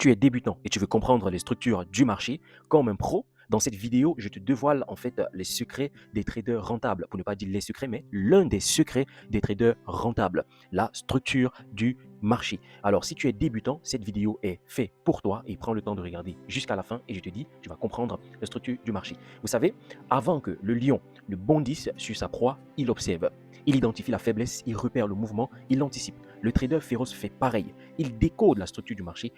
tu es débutant et tu veux comprendre les structures du marché comme un pro, dans cette vidéo, je te dévoile en fait les secrets des traders rentables. Pour ne pas dire les secrets, mais l'un des secrets des traders rentables, la structure du marché. Alors, si tu es débutant, cette vidéo est faite pour toi et prends le temps de regarder jusqu'à la fin et je te dis, tu vas comprendre la structure du marché. Vous savez, avant que le lion ne bondisse sur sa proie, il observe. Il identifie la faiblesse, il repère le mouvement, il l'anticipe. Le trader féroce fait pareil. Il décode la structure du marché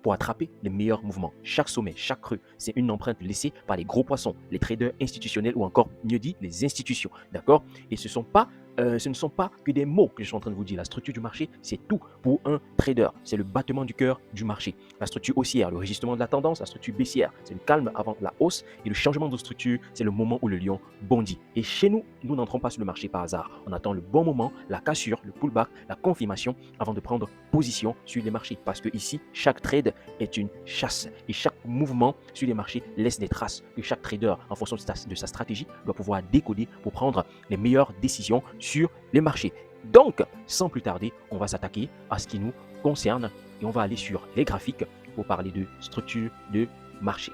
pour attraper les meilleurs mouvements. Chaque sommet, chaque creux, c'est une empreinte laissée par les gros poissons, les traders institutionnels ou encore mieux dit, les institutions. D'accord? Et ce ne sont pas que des mots que je suis en train de vous dire. La structure du marché, c'est tout pour un trader. C'est le battement du cœur du marché. La structure haussière, le régissement de la tendance. La structure baissière, c'est le calme avant la hausse. Et le changement de structure, c'est le moment où le lion bondit. Et chez nous, nous n'entrons pas sur le marché par hasard. On attend le bon moment, la cassure, le pullback, la confirmation avant de prendre position sur les marchés. Parce que ici, chaque trade est une chasse. Et chaque mouvement sur les marchés laisse des traces que chaque trader, en fonction de sa stratégie, doit pouvoir décoder pour prendre les meilleures décisions sur les marchés. Donc, sans plus tarder, on va s'attaquer à ce qui nous concerne et on va aller sur les graphiques pour parler de structure de marché.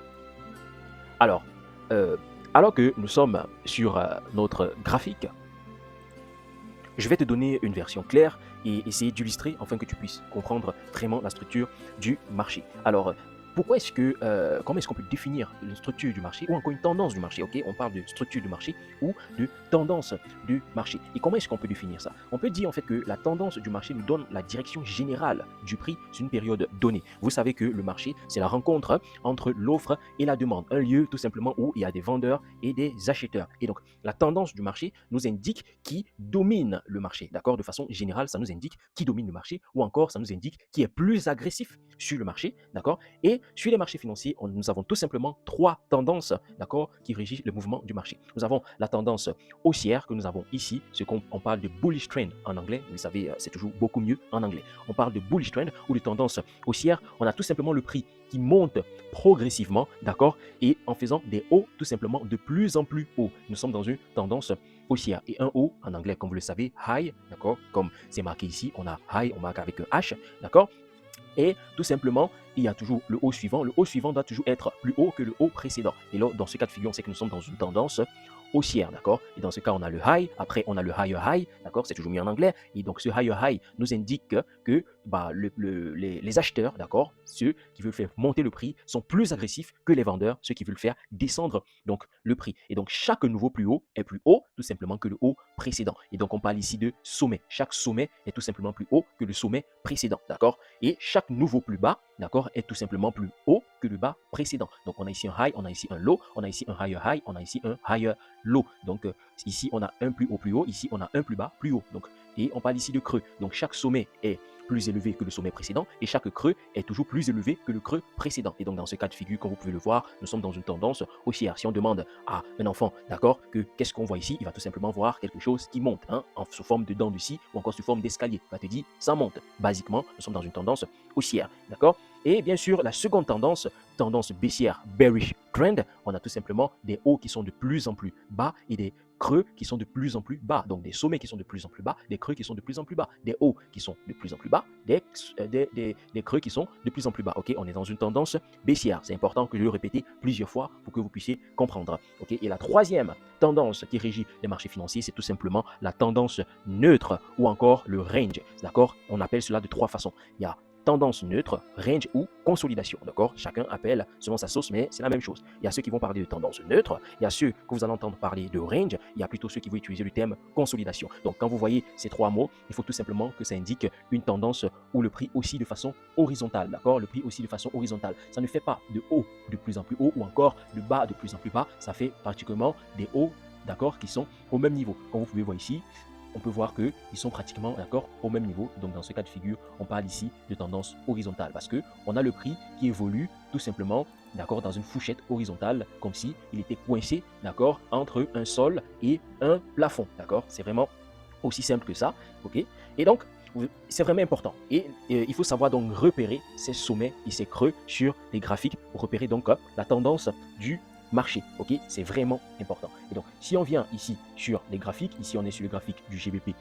Alors, alors que nous sommes sur notre graphique, je vais te donner une version claire et essayer d'illustrer afin que tu puisses comprendre vraiment la structure du marché. Alors, comment est-ce qu'on peut définir une structure du marché ou encore une tendance du marché? Ok, on parle de structure du marché ou de tendance du marché. Et comment est-ce qu'on peut définir ça? On peut dire en fait que la tendance du marché nous donne la direction générale du prix sur une période donnée. Vous savez que le marché, c'est la rencontre entre l'offre et la demande, un lieu tout simplement où il y a des vendeurs et des acheteurs. Et donc, la tendance du marché nous indique qui domine le marché. D'accord? De façon générale, ça nous indique qui domine le marché ou encore ça nous indique qui est plus agressif sur le marché. D'accord? Et sur les marchés financiers, nous avons tout simplement trois tendances, d'accord, qui régissent le mouvement du marché. Nous avons la tendance haussière que nous avons ici, ce qu'on parle de bullish trend en anglais. Vous savez, c'est toujours beaucoup mieux en anglais. On parle de bullish trend ou de tendance haussière. On a tout simplement le prix qui monte progressivement, d'accord, et en faisant des hauts tout simplement de plus en plus haut. Nous sommes dans une tendance haussière. Et un haut, en anglais, comme vous le savez, high, d'accord, comme c'est marqué ici, on a high, on marque avec un H, d'accord. Et tout simplement, il y a toujours le haut suivant. Le haut suivant doit toujours être plus haut que le haut précédent. Et là, dans ce cas de figure, on sait que nous sommes dans une tendance haussière, d'accord? Et dans ce cas, on a le high, après on a le higher high, d'accord? C'est toujours mis en anglais. Et donc ce higher high nous indique que les acheteurs, d'accord, ceux qui veulent faire monter le prix, sont plus agressifs que les vendeurs, ceux qui veulent faire descendre donc le prix. Et donc chaque nouveau plus haut est plus haut tout simplement que le haut précédent. Et donc on parle ici de sommet. Chaque sommet est tout simplement plus haut que le sommet précédent, d'accord? Et chaque nouveau plus bas, d'accord, est tout simplement plus haut que le bas précédent. Donc on a ici un high, on a ici un low, on a ici un higher high, on a ici un higher low. Donc ici on a un plus haut, ici on a un plus bas plus haut. Donc, et on parle ici de creux. Donc chaque sommet est plus élevé que le sommet précédent et chaque creux est toujours plus élevé que le creux précédent. Et donc dans ce cas de figure, comme vous pouvez le voir, nous sommes dans une tendance haussière. Si on demande à un enfant, d'accord, que qu'est-ce qu'on voit ici, il va tout simplement voir quelque chose qui monte, hein, sous forme de dents de scie ou encore sous forme d'escalier. Il va te dire, ça monte. Basiquement, nous sommes dans une tendance haussière, d'accord. Et bien sûr, la seconde tendance, tendance baissière, bearish trend, on a tout simplement des hauts qui sont de plus en plus bas et des creux qui sont de plus en plus bas. Donc des sommets qui sont de plus en plus bas, des creux qui sont de plus en plus bas, des hauts qui sont de plus en plus bas, des creux qui sont de plus en plus bas. Ok, on est dans une tendance baissière. C'est important que je le répète plusieurs fois pour que vous puissiez comprendre. Ok, et la troisième tendance qui régit les marchés financiers, c'est tout simplement la tendance neutre ou encore le range. D'accord, on appelle cela de trois façons. Il y a tendance neutre, range ou consolidation, d'accord? Chacun appelle selon sa sauce, mais c'est la même chose. Il y a ceux qui vont parler de tendance neutre, il y a ceux que vous allez entendre parler de range, il y a plutôt ceux qui vont utiliser le terme consolidation. Donc, quand vous voyez ces trois mots, il faut tout simplement que ça indique une tendance où le prix oscille de façon horizontale, d'accord? Le prix oscille de façon horizontale. Ça ne fait pas de haut de plus en plus haut ou encore de bas de plus en plus bas, ça fait particulièrement des hauts, d'accord, qui sont au même niveau. Comme vous pouvez voir ici, on peut voir qu'ils sont pratiquement d'accord au même niveau. Donc dans ce cas de figure, on parle ici de tendance horizontale parce qu'on a le prix qui évolue tout simplement, d'accord, dans une fourchette horizontale, comme si il était coincé, d'accord, entre un sol et un plafond, d'accord. C'est vraiment aussi simple que ça, ok. Et donc c'est vraiment important. Et il faut savoir donc repérer ces sommets et ces creux sur les graphiques pour repérer donc la tendance du marché, ok, c'est vraiment important. Et donc, si on vient ici sur les graphiques, ici on est sur le graphique du GBP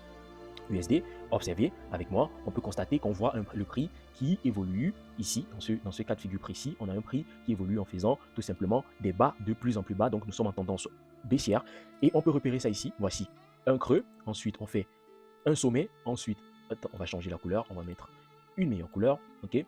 USD, observez avec moi, on peut constater qu'on voit le prix qui évolue ici, dans ce cas de figure précis, on a un prix qui évolue en faisant tout simplement des bas de plus en plus bas, donc nous sommes en tendance baissière, et on peut repérer ça ici, voici un creux, ensuite on fait un sommet, ensuite, attends, on va changer la couleur, on va mettre une meilleure couleur, ok,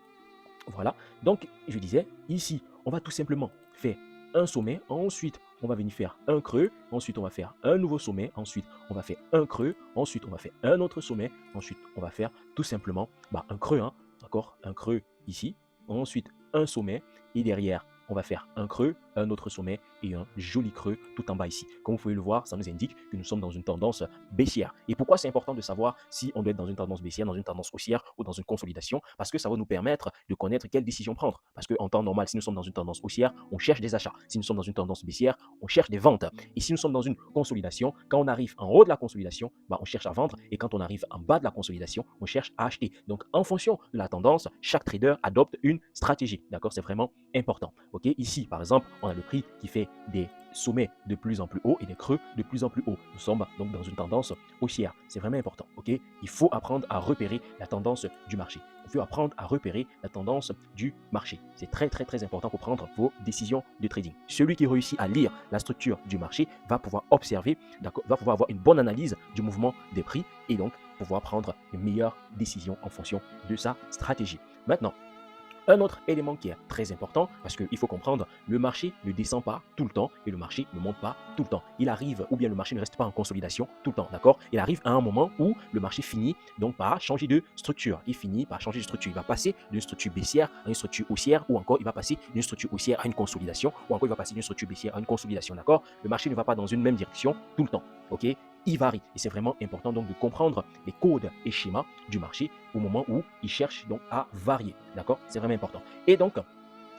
voilà, donc je disais, ici, on va tout simplement faire un sommet, ensuite on va venir faire un creux, ensuite on va faire un nouveau sommet, ensuite on va faire un creux, ensuite on va faire un autre sommet, ensuite on va faire tout simplement un creux, hein, d'accord, un creux ici, ensuite un sommet, et derrière on va faire un creux, un autre sommet et un joli creux tout en bas ici. Comme vous pouvez le voir, ça nous indique que nous sommes dans une tendance baissière. Et pourquoi c'est important de savoir si on doit être dans une tendance baissière, dans une tendance haussière ou dans une consolidation? Parce que ça va nous permettre de connaître quelle décision prendre. Parce qu'en temps normal, si nous sommes dans une tendance haussière, on cherche des achats. Si nous sommes dans une tendance baissière, on cherche des ventes. Et si nous sommes dans une consolidation, quand on arrive en haut de la consolidation, on cherche à vendre. Et quand on arrive en bas de la consolidation, on cherche à acheter. Donc en fonction de la tendance, chaque trader adopte une stratégie. D'accord? C'est vraiment important. Ok? Ici, par exemple, on a le prix qui fait des sommets de plus en plus hauts et des creux de plus en plus hauts. Nous sommes donc dans une tendance haussière. C'est vraiment important. Ok? Il faut apprendre à repérer la tendance du marché. Il faut apprendre à repérer la tendance du marché. C'est très, très, très important pour prendre vos décisions de trading. Celui qui réussit à lire la structure du marché va pouvoir observer, va pouvoir avoir une bonne analyse du mouvement des prix et donc pouvoir prendre une meilleure décision en fonction de sa stratégie. Maintenant, un autre élément qui est très important, parce qu'il faut comprendre, le marché ne descend pas tout le temps et le marché ne monte pas tout le temps. Il arrive, ou bien le marché ne reste pas en consolidation tout le temps, d'accord? Il arrive à un moment où le marché finit donc par changer de structure. Il finit par changer de structure. Il va passer d'une structure baissière à une structure haussière, ou encore il va passer d'une structure haussière à une consolidation, ou encore il va passer d'une structure baissière à une consolidation, d'accord? Le marché ne va pas dans une même direction tout le temps, ok? Il varie. Et c'est vraiment important donc de comprendre les codes et schémas du marché au moment où il cherche donc à varier. D'accord? C'est vraiment important. Et donc,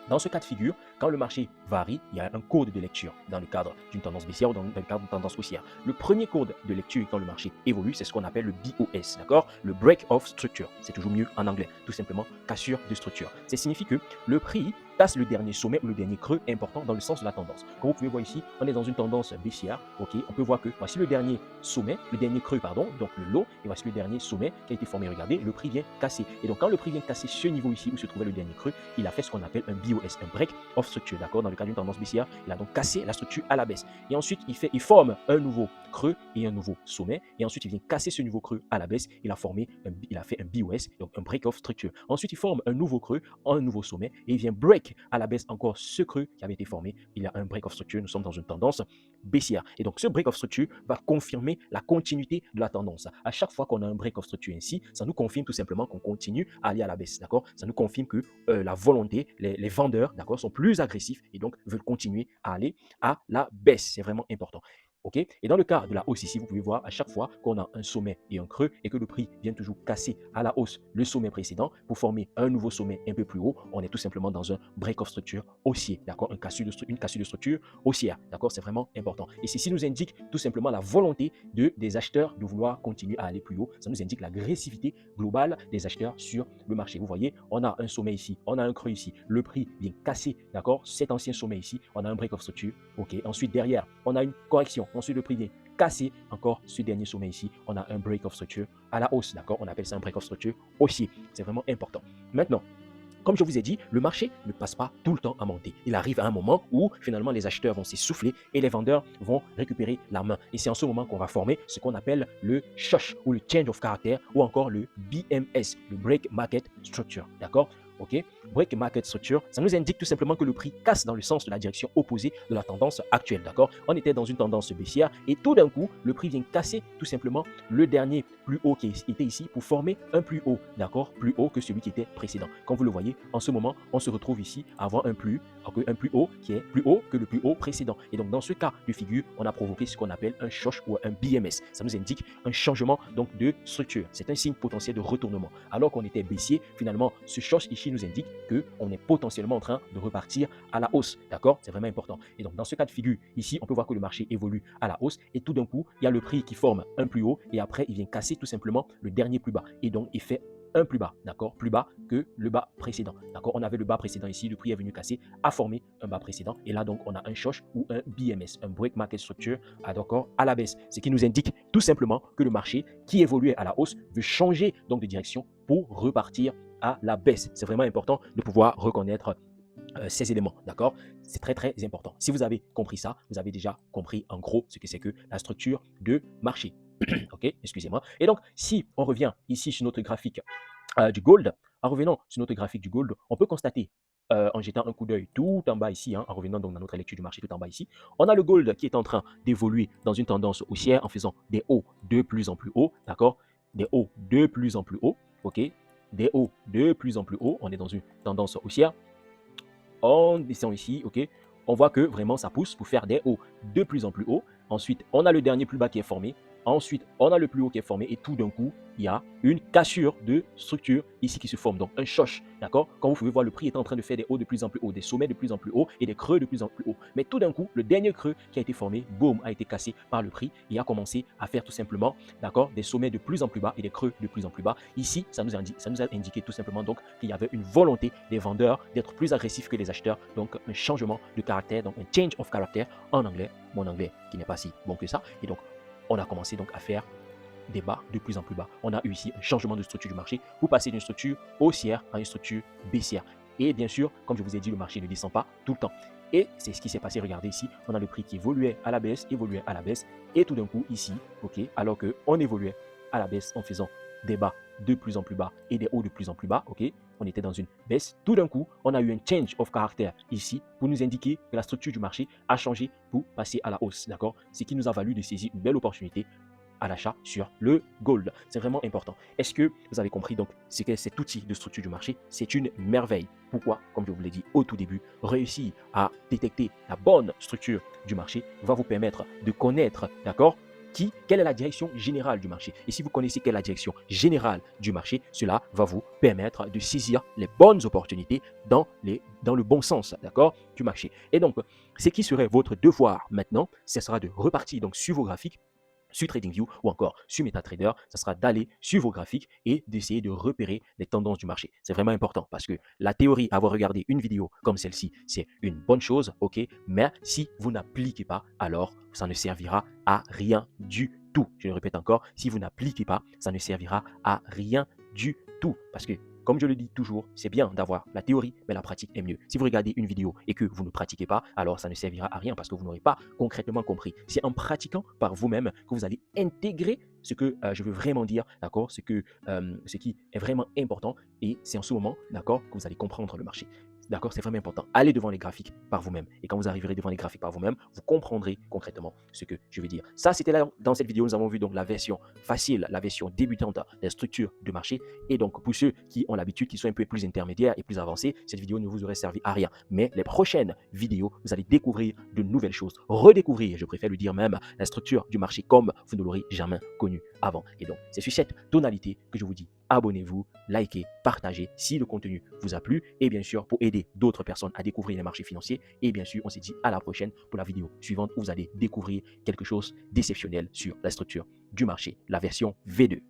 dans ce cas de figure, quand le marché varie, il y a un code de lecture dans le cadre d'une tendance baissière ou dans le cadre d'une tendance haussière. Le premier code de lecture quand le marché évolue, c'est ce qu'on appelle le BOS, d'accord? Le Break of Structure. C'est toujours mieux en anglais, tout simplement cassure de structure. Ça signifie que le prix passe le dernier sommet ou le dernier creux important dans le sens de la tendance. Comme vous pouvez voir ici, on est dans une tendance baissière, ok? On peut voir que voici le dernier sommet, le dernier creux, pardon, donc le low, et voici le dernier sommet qui a été formé. Regardez, le prix vient casser. Et donc quand le prix vient casser ce niveau ici où se trouvait le dernier creux, il a fait ce qu'on appelle un BOS, un break of structure, d'accord? Dans le cas d'une tendance baissière, il a donc cassé la structure à la baisse. Et ensuite, il forme un nouveau creux et un nouveau sommet. Et ensuite, il vient casser ce nouveau creux à la baisse. Il a fait un BOS, donc un break of structure. Ensuite, il forme un nouveau creux, un nouveau sommet, et il vient break à la baisse encore ce creux qui avait été formé. Il y a un break of structure. Nous sommes dans une tendance baissière. Et donc, ce break of structure va confirmer la continuité de la tendance. À chaque fois qu'on a un break of structure ainsi, ça nous confirme tout simplement qu'on continue à aller à la baisse, d'accord? Ça nous confirme que la volonté, les vendeurs, d'accord, sont plus agressifs et donc veulent continuer à aller à la baisse. C'est vraiment important. Ok? Et dans le cas de la hausse ici, vous pouvez voir à chaque fois qu'on a un sommet et un creux et que le prix vient toujours casser à la hausse le sommet précédent pour former un nouveau sommet un peu plus haut, on est tout simplement dans un break of structure haussier, d'accord? Une cassure de structure haussière, d'accord? C'est vraiment important. Et ceci nous indique tout simplement la volonté des acheteurs de vouloir continuer à aller plus haut. Ça nous indique l'agressivité globale des acheteurs sur le marché. Vous voyez, on a un sommet ici, on a un creux ici, le prix vient casser, d'accord? Cet ancien sommet ici, on a un break of structure, ok? Ensuite, derrière, on a une correction. Ensuite, le prix vient casser encore ce dernier sommet ici. On a un break of structure à la hausse, d'accord? On appelle ça un break of structure haussier. C'est vraiment important. Maintenant, comme je vous ai dit, le marché ne passe pas tout le temps à monter. Il arrive à un moment où finalement les acheteurs vont s'essouffler et les vendeurs vont récupérer la main. Et c'est en ce moment qu'on va former ce qu'on appelle le SHOSH ou le Change of Character ou encore le BMS, le Break Market Structure. D'accord? Ok, break market structure, ça nous indique tout simplement que le prix casse dans le sens de la direction opposée de la tendance actuelle, d'accord? On était dans une tendance baissière et tout d'un coup, le prix vient casser tout simplement le dernier plus haut qui était ici pour former un plus haut, d'accord? Plus haut que celui qui était précédent. Comme vous le voyez, en ce moment, on se retrouve ici à avoir un plus haut qui est plus haut que le plus haut précédent. Et donc, dans ce cas de figure, on a provoqué ce qu'on appelle un SHOSH ou un BMS. Ça nous indique un changement donc de structure. C'est un signe potentiel de retournement. Alors qu'on était baissier, finalement, ce SHOSH ici nous indique qu'on est potentiellement en train de repartir à la hausse. D'accord? C'est vraiment important. Et donc, dans ce cas de figure, ici, on peut voir que le marché évolue à la hausse et tout d'un coup, il y a le prix qui forme un plus haut et après, il vient casser tout simplement le dernier plus bas. Et donc, il fait un plus bas, d'accord, plus bas que le bas précédent, d'accord. On avait le bas précédent ici, le prix est venu casser, a formé un bas précédent, et là donc on a un shosh ou un BMS, un break market structure, d'accord, à la baisse, ce qui nous indique tout simplement que le marché qui évoluait à la hausse veut changer donc de direction pour repartir à la baisse. C'est vraiment important de pouvoir reconnaître ces éléments, d'accord. C'est très très important. Si vous avez compris ça, vous avez déjà compris en gros ce que c'est que la structure de marché. Ok, excusez-moi. Et donc, si on revient ici sur notre graphique du gold, en revenant sur notre graphique du gold, on peut constater en jetant un coup d'œil tout en bas ici, en revenant donc dans notre lecture du marché tout en bas ici, on a le gold qui est en train d'évoluer dans une tendance haussière en faisant des hauts de plus en plus hauts, d'accord, des hauts de plus en plus hauts, ok, des hauts de plus en plus hauts, on est dans une tendance haussière. On descend ici, ok, on voit que vraiment ça pousse pour faire des hauts de plus en plus hauts. Ensuite, on a le dernier plus bas qui est formé. Ensuite, on a le plus haut qui est formé et tout d'un coup, il y a une cassure de structure ici qui se forme, donc un choc, d'accord. Comme vous pouvez voir, le prix est en train de faire des hauts de plus en plus hauts, des sommets de plus en plus hauts et des creux de plus en plus hauts. Mais tout d'un coup, le dernier creux qui a été formé, boum, a été cassé par le prix et a commencé à faire tout simplement, d'accord, des sommets de plus en plus bas et des creux de plus en plus bas. Ici, ça nous a indiqué tout simplement donc qu'il y avait une volonté des vendeurs d'être plus agressifs que les acheteurs, donc un changement de caractère, donc un change of character en anglais, mon anglais qui n'est pas si bon que ça. Et donc, on a commencé donc à faire des bas de plus en plus bas. On a eu ici un changement de structure du marché pour passer d'une structure haussière à une structure baissière. Et bien sûr, comme je vous ai dit, le marché ne descend pas tout le temps. Et c'est ce qui s'est passé. Regardez ici, on a le prix qui évoluait à la baisse, et tout d'un coup ici, ok, alors qu'on évoluait à la baisse en faisant des bas de plus en plus bas et des hauts de plus en plus bas, ok, on était dans une baisse. Tout d'un coup, on a eu un change of caractère ici pour nous indiquer que la structure du marché a changé pour passer à la hausse, d'accord, ce qui nous a valu de saisir une belle opportunité à l'achat sur le gold. C'est vraiment important. Est-ce que vous avez compris donc ce que cet outil de structure du marché, c'est une merveille. Pourquoi? Comme je vous l'ai dit au tout début, réussir à détecter la bonne structure du marché va vous permettre de connaître, d'accord, quelle est la direction générale du marché. Et si vous connaissez quelle est la direction générale du marché, cela va vous permettre de saisir les bonnes opportunités dans le bon sens, d'accord, du marché. Et donc, ce qui serait votre devoir maintenant, ce sera de repartir donc sur vos graphiques, sur TradingView ou encore sur MetaTrader, ça sera d'aller sur vos graphiques et d'essayer de repérer les tendances du marché. C'est vraiment important parce que la théorie, avoir regardé une vidéo comme celle-ci, c'est une bonne chose, ok, mais si vous n'appliquez pas, alors ça ne servira à rien du tout. Je le répète encore, si vous n'appliquez pas, ça ne servira à rien du tout parce que comme je le dis toujours, c'est bien d'avoir la théorie, mais la pratique est mieux. Si vous regardez une vidéo et que vous ne pratiquez pas, alors ça ne servira à rien parce que vous n'aurez pas concrètement compris. C'est en pratiquant par vous-même que vous allez intégrer ce que je veux vraiment dire, d'accord, ce qui est vraiment important, et c'est en ce moment, d'accord, que vous allez comprendre le marché. D'accord, c'est vraiment important. Allez devant les graphiques par vous-même. Et quand vous arriverez devant les graphiques par vous-même, vous comprendrez concrètement ce que je veux dire. Ça, c'était là, dans cette vidéo, nous avons vu donc la version facile, la version débutante des structures de marché. Et donc, pour ceux qui ont l'habitude, qui sont un peu plus intermédiaires et plus avancés, cette vidéo ne vous aurait servi à rien. Mais les prochaines vidéos, vous allez découvrir de nouvelles choses, redécouvrir, je préfère le dire même, la structure du marché comme vous ne l'aurez jamais connue avant. Et donc, c'est sur cette tonalité que je vous dis abonnez-vous, likez, partagez si le contenu vous a plu, et bien sûr pour aider d'autres personnes à découvrir les marchés financiers. Et bien sûr, on se dit à la prochaine pour la vidéo suivante où vous allez découvrir quelque chose d'exceptionnel sur la structure du marché, la version V2.